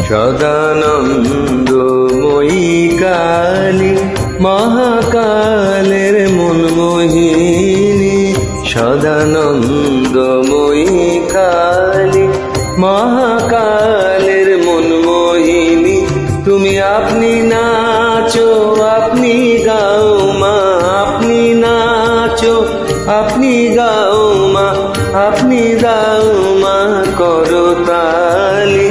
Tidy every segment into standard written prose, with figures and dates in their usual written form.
সদানন্দময়ী কালী মহাকালের মনমোহিনী, সদানন্দময়ী কালী মহাকালের মনমোহিনী। তুমি আপনি নাচো, আপনি গাও মা, আপনি নাচো, আপনি গাও মা, আপনি দাও মা করতালি।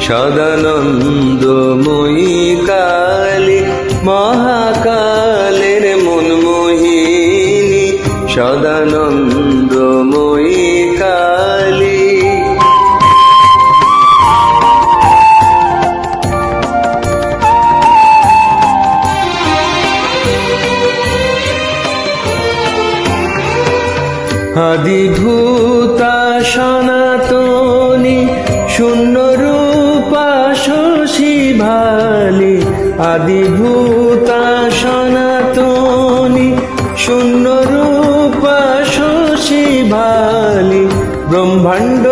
সদানন্দময়ী কালী মহাকালের মনমোহিনী, সদানন্দময়ী কালী। আদিভূতা সনাতনী শূন্য রূপা শশী ভালি, আদিভূতা সনাতনী শূন্য রূপা শশী ভালি। ব্রহ্মাণ্ড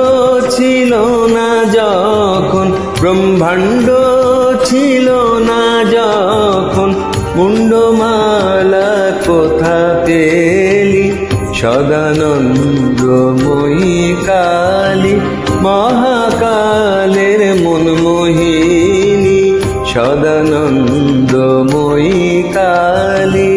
ছিল না যখন, ব্রহ্মাণ্ড ছিল না যখন, মুন্ডমালা কোথা পেলি। সদানন্দময়ী কালী মহাকালের মনমোহিনী, সদানন্দময়ী কালী।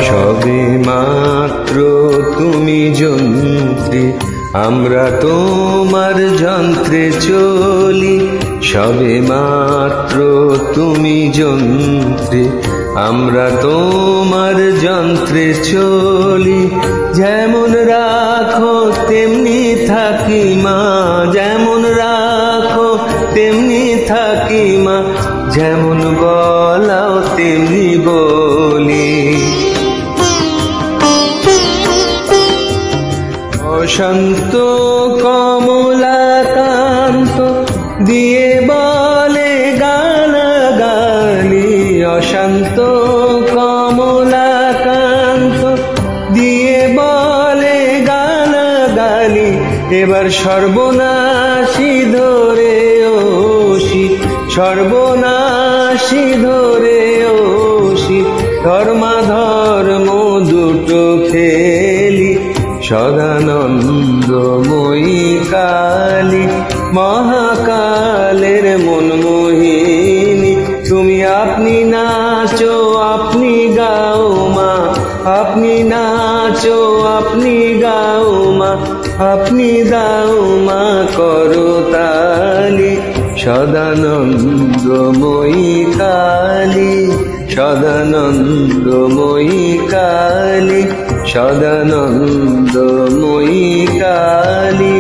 সবে মাত্র তুমি যন্ত্রে, আমরা তোমার যন্ত্রে চলি। সবে মাত্র তুমি যন্ত্রে, আমরা তোমার যন্ত্রে চলি। যেমন রাখো তেমনি থাকি মা, যেমন রাখো তেমনি থাকি মা, যেমন বলাও তেমনি বলি। অশান্ত কমলাকান্ত দিয়ে বলে গালাগালি, অশান্ত কমলাকান্ত দিয়ে বলে গালাগালি। এবার সর্বনাশী ধরে ওষি, সর্বনাশী ধরে ওষি, ধর্মাধর্ম দুটো খেলি। সদানন্দময়ী কালী মহাকালের মনমোহিনী, তুমি আপনি নাচো, আপনি গাও মা, আপনি নাচো, আপনি গাও মা, আপনি দাও মা করতালি। সদানন্দময়ী কালী, সদানন্দময়ী কালী, সদানন্দময়ী কালী।